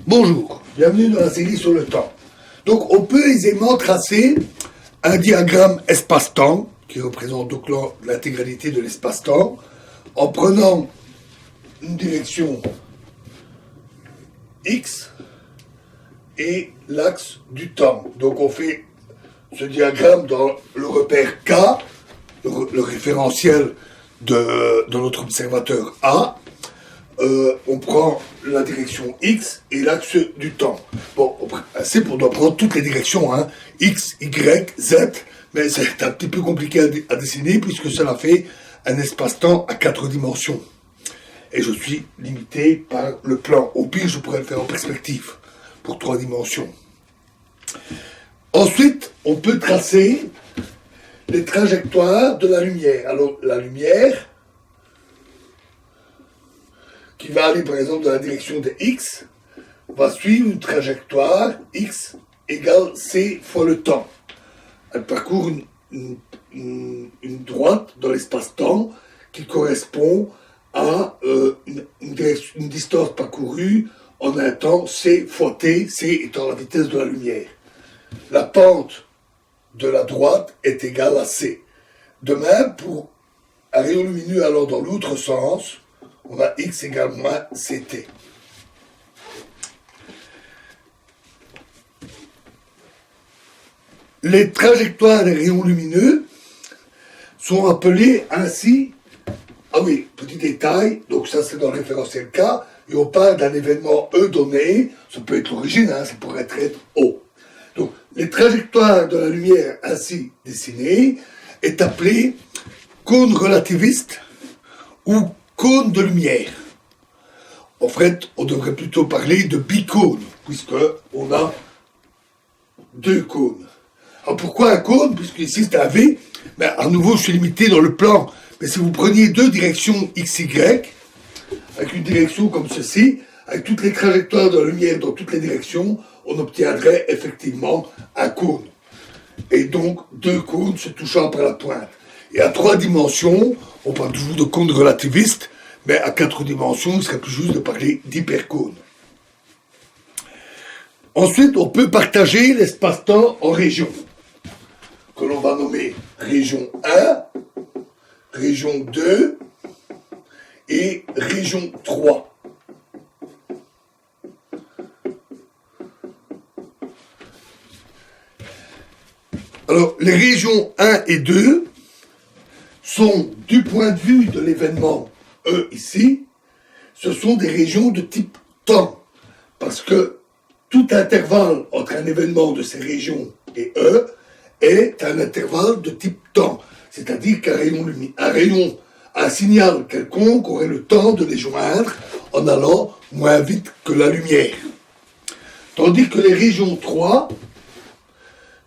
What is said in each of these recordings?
Bonjour, bienvenue dans la série sur le temps. Donc on peut aisément tracer un diagramme espace-temps qui représente donc l'intégralité de l'espace-temps en prenant une direction X et l'axe du temps. Donc on fait ce diagramme dans le repère K, le référentiel de notre observateur A. On prend la direction X et l'axe du temps. Bon, on doit prendre toutes les directions, hein, X, Y, Z, mais c'est un petit peu compliqué à dessiner puisque cela fait un espace-temps à 4 dimensions. Et je suis limité par le plan. Au pire, je pourrais le faire en perspective pour 3 dimensions. Ensuite, on peut tracer les trajectoires de la lumière. Alors, la lumière qui va aller par exemple dans la direction de X, va suivre une trajectoire X égale C fois le temps. Elle parcourt une droite dans l'espace-temps qui correspond à une distance parcourue en un temps C fois T, C étant la vitesse de la lumière. La pente de la droite est égale à C. De même, pour un rayon lumineux allant dans l'autre sens, on a X égale moins CT. Les trajectoires des rayons lumineux sont appelées ainsi. Ah oui, petit détail, donc ça c'est dans le référentiel K, et on parle d'un événement E donné, ça peut être l'origine, hein, ça pourrait être O. Donc les trajectoires de la lumière ainsi dessinées est appelée cône relativiste ou cône de lumière. En fait, on devrait plutôt parler de bicône, puisqu'on a 2 cônes. Alors pourquoi un cône? Puisqu'ici c'est un V, mais à nouveau je suis limité dans le plan. Mais si vous preniez 2 directions XY, avec une direction comme ceci, avec toutes les trajectoires de la lumière dans toutes les directions, on obtiendrait effectivement un cône. Et donc 2 cônes se touchant par la pointe. Et à 3 dimensions, on parle toujours de cône relativiste, mais à 4 dimensions, il serait plus juste de parler d'hypercône. Ensuite, on peut partager l'espace-temps en régions, que l'on va nommer région 1, région 2 et région 3. Alors, les régions 1 et 2 sont, du point de vue de l'événement E ici, ce sont des régions de type temps. Parce que tout intervalle entre un événement de ces régions et E est un intervalle de type temps. C'est-à-dire qu'un rayon, un signal quelconque aurait le temps de les joindre en allant moins vite que la lumière. Tandis que les régions 3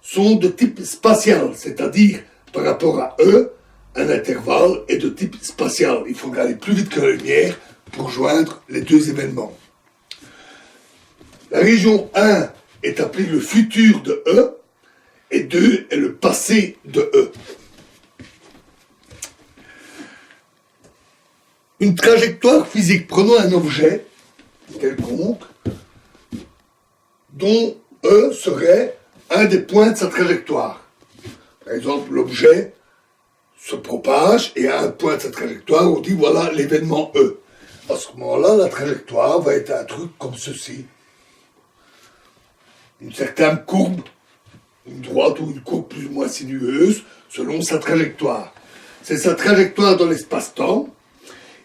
sont de type spatial, c'est-à-dire par rapport à E, un intervalle est de type spatial. Il faut aller plus vite que la lumière pour joindre les 2 événements. La région 1 est appelée le futur de E et 2 est le passé de E. Une trajectoire physique, prenons un objet quelconque dont E serait un des points de sa trajectoire. Par exemple, l'objet se propage et à un point de sa trajectoire, on dit voilà l'événement E. À ce moment-là, la trajectoire va être un truc comme ceci. Une certaine courbe, une droite ou une courbe plus ou moins sinueuse, selon sa trajectoire. C'est sa trajectoire dans l'espace-temps,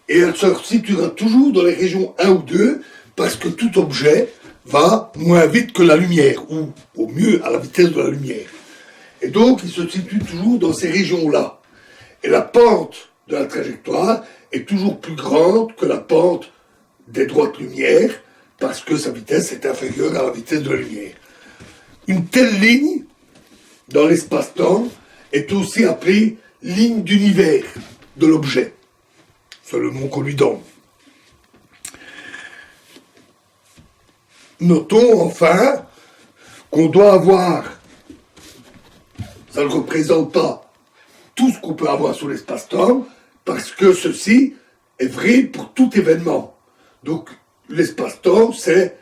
et elle se situera toujours dans les régions 1 ou 2, parce que tout objet va moins vite que la lumière, ou au mieux à la vitesse de la lumière. Et donc, il se situe toujours dans ces régions-là. Et la pente de la trajectoire est toujours plus grande que la pente des droites lumière, parce que sa vitesse est inférieure à la vitesse de la lumière. Une telle ligne, dans l'espace-temps, est aussi appelée ligne d'univers de l'objet. C'est le nom qu'on lui donne. Notons enfin qu'on doit avoir, ça ne représente pas tout ce qu'on peut avoir sur l'espace-temps, parce que ceci est vrai pour tout événement. Donc l'espace-temps, c'est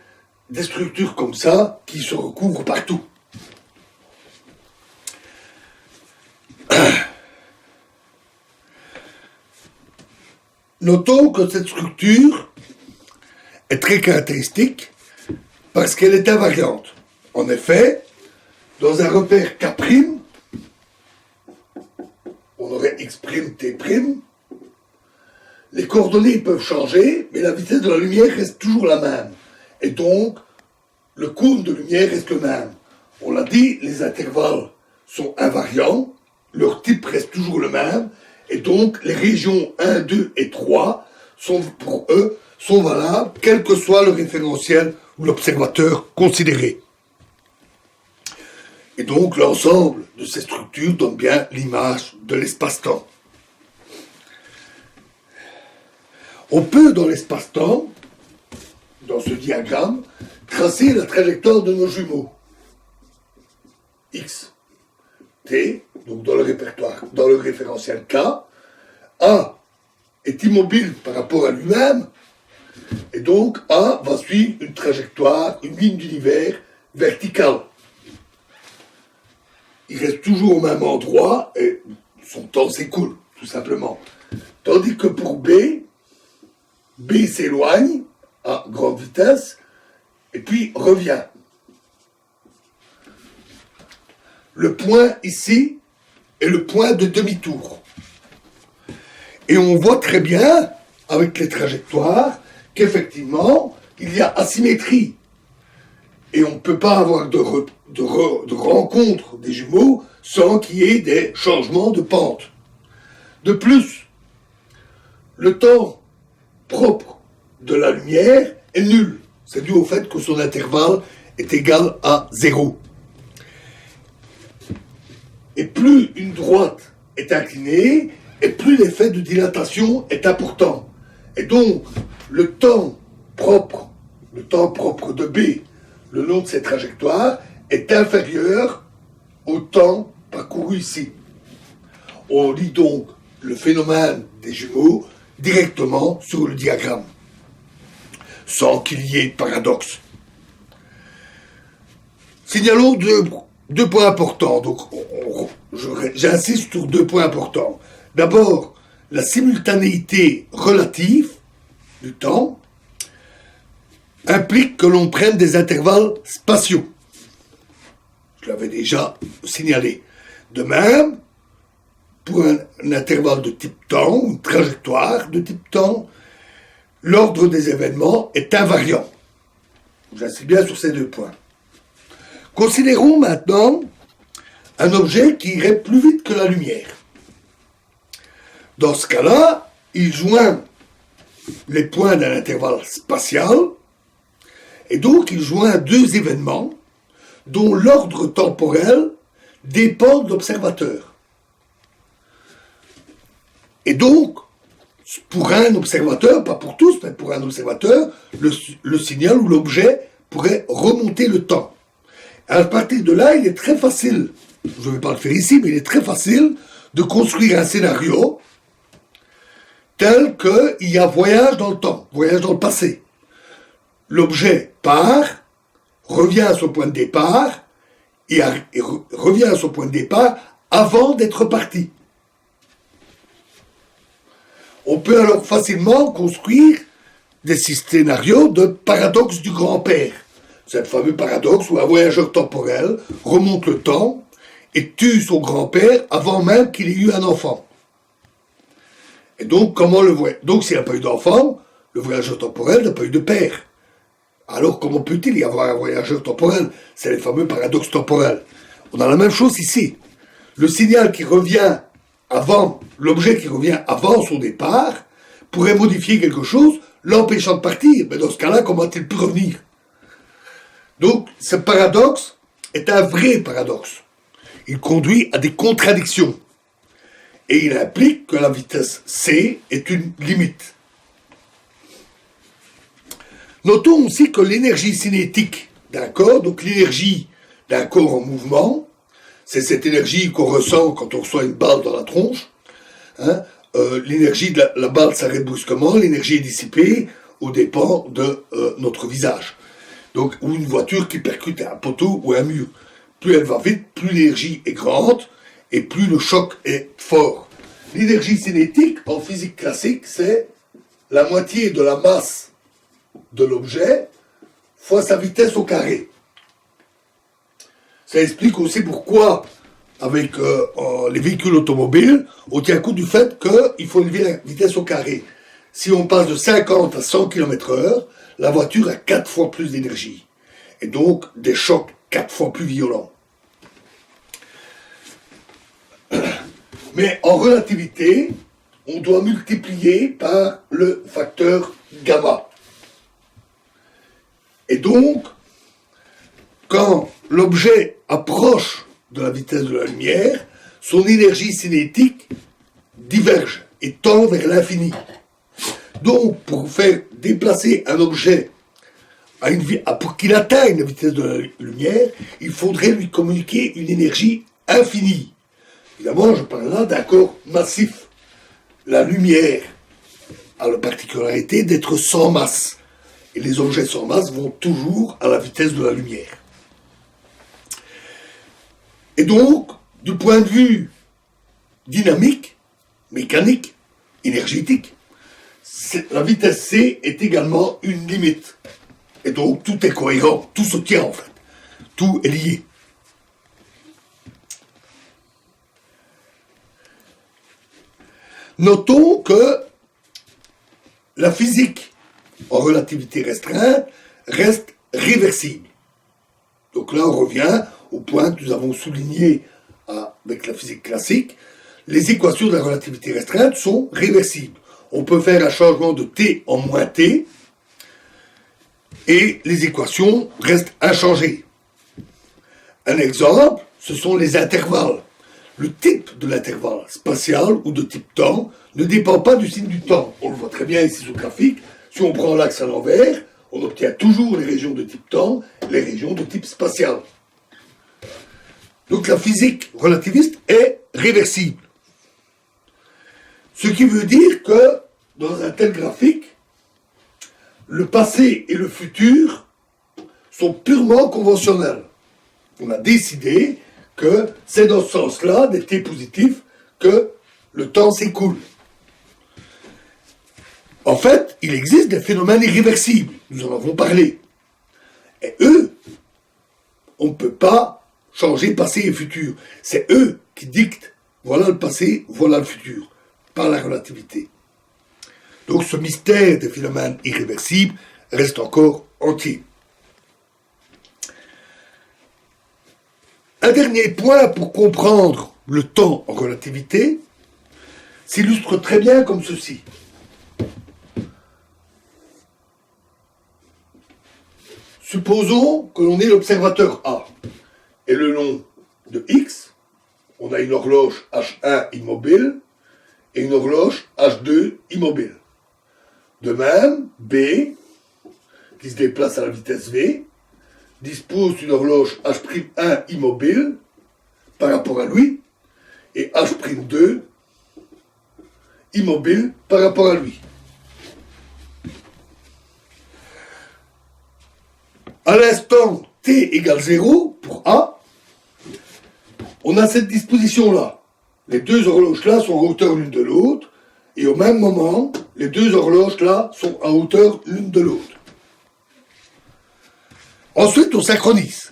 des structures comme ça qui se recouvrent partout. Notons que cette structure est très caractéristique parce qu'elle est invariante. En effet, dans un repère K', on aurait X', T', les coordonnées peuvent changer, mais la vitesse de la lumière reste toujours la même. Et donc, le cône de lumière reste le même. On l'a dit, les intervalles sont invariants, leur type reste toujours le même, et donc les régions 1, 2 et 3 sont, pour eux, sont valables, quel que soit le référentiel ou l'observateur considéré. Et donc l'ensemble de ces structures donne bien l'image de l'espace-temps. On peut, dans l'espace-temps, dans ce diagramme, tracer la trajectoire de nos jumeaux. X, T, donc dans le répertoire, dans le référentiel K, A est immobile par rapport à lui-même, et donc A va suivre une trajectoire, une ligne d'univers verticale. Il reste toujours au même endroit, et son temps s'écoule, tout simplement. Tandis que pour B s'éloigne à grande vitesse, et puis revient. Le point ici est le point de demi-tour. Et on voit très bien, avec les trajectoires, qu'effectivement, il y a asymétrie. Et on ne peut pas avoir de rencontre des jumeaux sans qu'il y ait des changements de pente. De plus, le temps propre de la lumière est nul. C'est dû au fait que son intervalle est égal à 0. Et plus une droite est inclinée, et plus l'effet de dilatation est important. Et donc, le temps propre de B, le long de cette trajectoire, est inférieur au temps parcouru ici. On lit donc le phénomène des jumeaux directement sur le diagramme, sans qu'il y ait de paradoxe. Signalons deux points importants. Donc, j'insiste sur 2 points importants. D'abord, la simultanéité relative du temps implique que l'on prenne des intervalles spatiaux. Je l'avais déjà signalé. De même, pour un intervalle de type temps, une trajectoire de type temps, l'ordre des événements est invariant. J'insiste bien sur ces 2 points. Considérons maintenant un objet qui irait plus vite que la lumière. Dans ce cas-là, il joint les points d'un intervalle spatial, et donc il joint 2 événements dont l'ordre temporel dépend de l'observateur. Et donc, pour un observateur, pas pour tous, mais pour un observateur, le signal ou l'objet pourrait remonter le temps. À partir de là, il est très facile, je ne vais pas le faire ici, mais il est très facile de construire un scénario tel qu'il y a voyage dans le temps, voyage dans le passé. L'objet part, revient à son point de départ, et revient à son point de départ avant d'être parti. On peut alors facilement construire des scénarios de paradoxe du grand-père. C'est le fameux paradoxe où un voyageur temporel remonte le temps et tue son grand-père avant même qu'il ait eu un enfant. Et donc, comment le voyageur... Donc, s'il n'a pas eu d'enfant, le voyageur temporel n'a pas eu de père. Alors, comment peut-il y avoir un voyageur temporel? C'est les fameux paradoxes temporels. On a la même chose ici. Le signal qui revient avant, l'objet qui revient avant son départ, pourrait modifier quelque chose, l'empêchant de partir. Mais dans ce cas-là, comment a-t-il pu revenir? Donc, ce paradoxe est un vrai paradoxe. Il conduit à des contradictions. Et il implique que la vitesse c est une limite. Notons aussi que l'énergie cinétique d'un corps, donc l'énergie d'un corps en mouvement, c'est cette énergie qu'on ressent quand on reçoit une balle dans la tronche. L'énergie de la balle s'arrête brusquement, l'énergie est dissipée aux dépens de notre visage. Donc, ou une voiture qui percute un poteau ou un mur. Plus elle va vite, plus l'énergie est grande et plus le choc est fort. L'énergie cinétique, en physique classique, c'est la moitié de la masse de l'objet fois sa vitesse au carré. Ça explique aussi pourquoi, avec les véhicules automobiles, on tient compte du fait qu'il faut élever la vitesse au carré. Si on passe de 50 à 100 km/h, la voiture a 4 fois plus d'énergie. Et donc, des chocs 4 fois plus violents. Mais en relativité, on doit multiplier par le facteur gamma. Et donc, quand l'objet approche de la vitesse de la lumière, son énergie cinétique diverge et tend vers l'infini. Donc, pour faire déplacer un objet pour qu'il atteigne la vitesse de la lumière, il faudrait lui communiquer une énergie infinie. Évidemment, je parle là d'un corps massif. La lumière a la particularité d'être sans masse. Et les objets sans masse vont toujours à la vitesse de la lumière. Et donc, du point de vue dynamique, mécanique, énergétique, la vitesse C est également une limite. Et donc, tout est cohérent, tout se tient en fait. Tout est lié. Notons que la physique en relativité restreinte reste réversible. Donc là, on revient au point que nous avons souligné avec la physique classique. Les équations de la relativité restreinte sont réversibles. On peut faire un changement de t en moins t et les équations restent inchangées. Un exemple, ce sont les intervalles. Le type de l'intervalle spatial ou de type temps ne dépend pas du signe du temps. On le voit très bien ici sur le graphique. Si on prend l'axe à l'envers, on obtient toujours les régions de type temps, les régions de type spatial. Donc la physique relativiste est réversible. Ce qui veut dire que dans un tel graphique, le passé et le futur sont purement conventionnels. On a décidé que c'est dans ce sens-là, des t positifs, que le temps s'écoule. En fait, il existe des phénomènes irréversibles, nous en avons parlé. Et eux, on ne peut pas changer passé et futur. C'est eux qui dictent, voilà le passé, voilà le futur, par la relativité. Donc ce mystère des phénomènes irréversibles reste encore entier. Un dernier point pour comprendre le temps en relativité s'illustre très bien comme ceci. Supposons que l'on est l'observateur A et le long de X, on a une horloge H1 immobile et une horloge H2 immobile. De même, B, qui se déplace à la vitesse V, dispose d'une horloge H'1 immobile par rapport à lui et H'2 immobile par rapport à lui. À l'instant t égale 0 pour A, on a cette disposition-là. Les deux horloges-là sont en hauteur l'une de l'autre, et au même moment, les deux horloges-là sont en hauteur l'une de l'autre. Ensuite, on synchronise.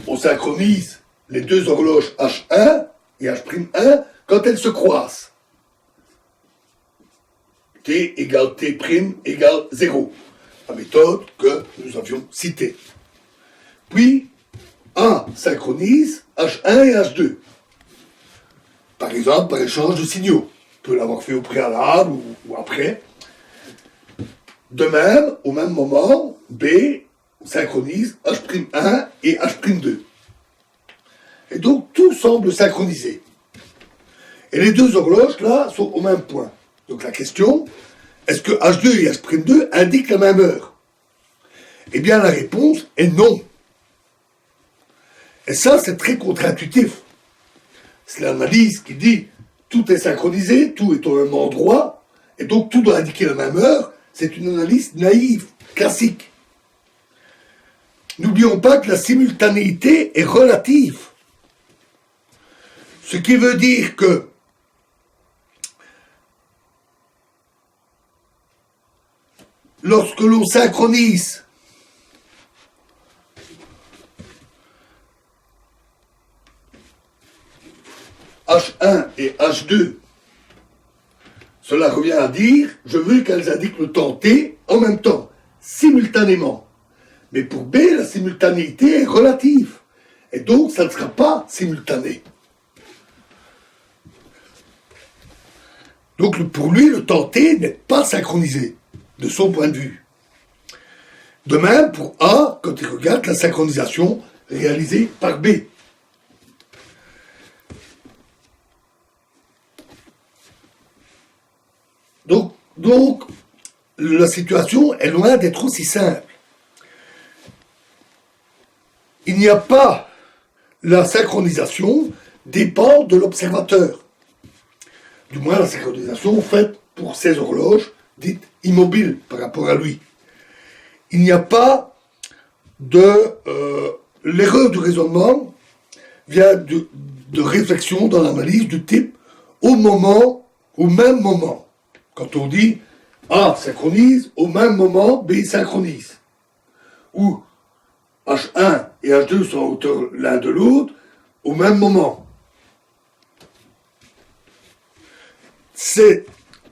On synchronise les deux horloges H1 et H'1 quand elles se croisent. T égale T' égale 0. La méthode que nous avions citée. Puis, A synchronise H1 et H2. Par exemple, par échange de signaux. On peut l'avoir fait au préalable ou après. De même, au même moment, B synchronise H'1 et H'2. Et donc, tout semble synchronisé. Et les deux horloges, là, sont au même point. Donc la question, est-ce que H2 et H'2 indiquent la même heure? Eh bien, la réponse est non. Et ça, c'est très contre-intuitif. C'est l'analyse qui dit tout est synchronisé, tout est au même endroit, et donc tout doit indiquer la même heure. C'est une analyse naïve, classique. N'oublions pas que la simultanéité est relative. Ce qui veut dire que lorsque l'on synchronise H1 et H2, cela revient à dire, je veux qu'elles indiquent le temps T en même temps, simultanément. Mais pour B, la simultanéité est relative. Et donc, ça ne sera pas simultané. Donc, pour lui, le temps T n'est pas synchronisé, de son point de vue. De même, pour A, quand il regarde la synchronisation réalisée par B. Donc, la situation est loin d'être aussi simple. Il n'y a pas, la synchronisation dépend de l'observateur. Du moins, la synchronisation faite pour ces horloges dites immobiles par rapport à lui. Il n'y a pas de... l'erreur du raisonnement vient de réflexion dans l'analyse du type au même moment. Quand on dit A synchronise, au même moment, B synchronise. Ou H1 et H2 sont à hauteur l'un de l'autre, au même moment. Cette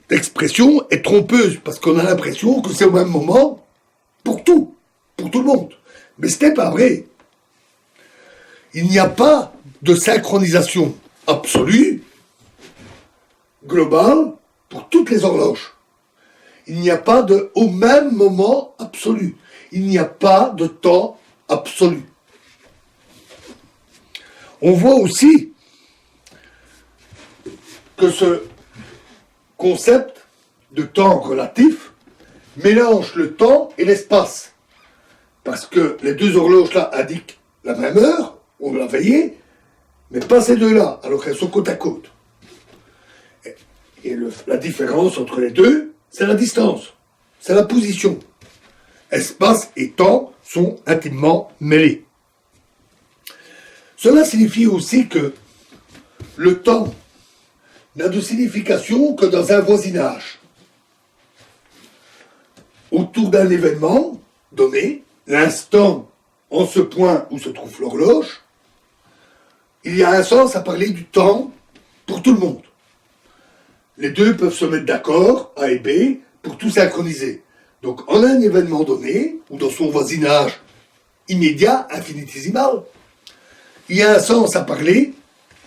expression est trompeuse, parce qu'on a l'impression que c'est au même moment pour tout le monde. Mais ce n'est pas vrai. Il n'y a pas de synchronisation absolue, globale, pour toutes les horloges. Il n'y a pas de au même moment absolu. Il n'y a pas de temps absolu. On voit aussi que ce concept de temps relatif mélange le temps et l'espace. Parce que les deux horloges-là indiquent la même heure, on l'a veillé, mais pas ces deux-là, alors qu'elles sont côte à côte. Et la différence entre les deux, c'est la distance, c'est la position. Espace et temps sont intimement mêlés. Cela signifie aussi que le temps n'a de signification que dans un voisinage. Autour d'un événement donné, l'instant en ce point où se trouve l'horloge, il y a un sens à parler du temps pour tout le monde. Les deux peuvent se mettre d'accord, A et B, pour tout synchroniser. Donc, en un événement donné, ou dans son voisinage immédiat, infinitésimal, il y a un sens à parler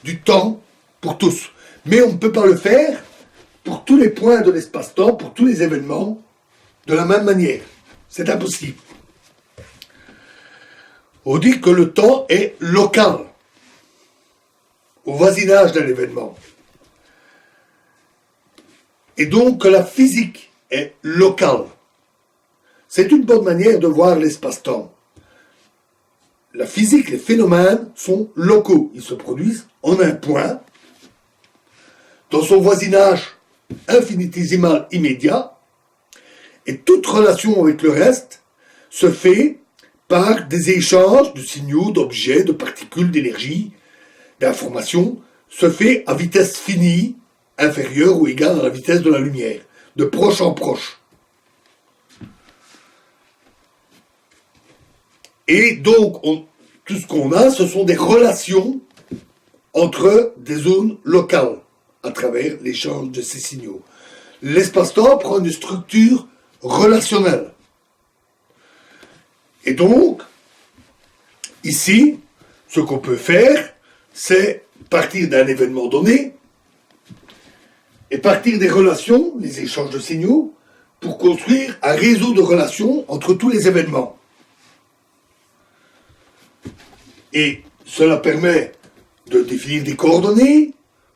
du temps pour tous. Mais on ne peut pas le faire pour tous les points de l'espace-temps, pour tous les événements, de la même manière. C'est impossible. On dit que le temps est local, au voisinage d'un événement. Et donc que la physique est locale. C'est une bonne manière de voir l'espace-temps. La physique, les phénomènes sont locaux. Ils se produisent en un point, dans son voisinage infinitésimal immédiat, et toute relation avec le reste se fait par des échanges de signaux, d'objets, de particules, d'énergie, d'informations, se fait à vitesse finie, inférieure ou égale à la vitesse de la lumière, de proche en proche. Et donc, tout ce qu'on a, ce sont des relations entre des zones locales, à travers l'échange de ces signaux. L'espace-temps prend une structure relationnelle. Et donc, ici, ce qu'on peut faire, c'est partir d'un événement donné, et partir des relations, les échanges de signaux, pour construire un réseau de relations entre tous les événements. Et cela permet de définir des coordonnées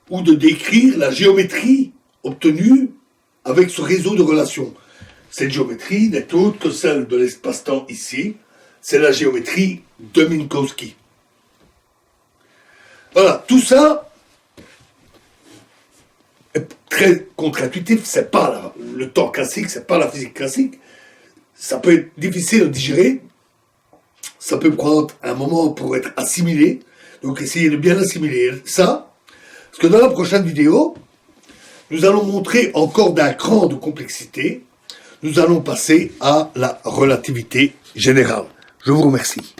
ou de décrire la géométrie obtenue avec ce réseau de relations. Cette géométrie n'est autre que celle de l'espace-temps ici, c'est la géométrie de Minkowski. Voilà, tout ça est très contre-intuitif, c'est pas le temps classique, c'est pas la physique classique. Ça peut être difficile à digérer, ça peut prendre un moment pour être assimilé. Donc essayez de bien assimiler ça. Parce que dans la prochaine vidéo, nous allons montrer encore d'un cran de complexité. Nous allons passer à la relativité générale. Je vous remercie.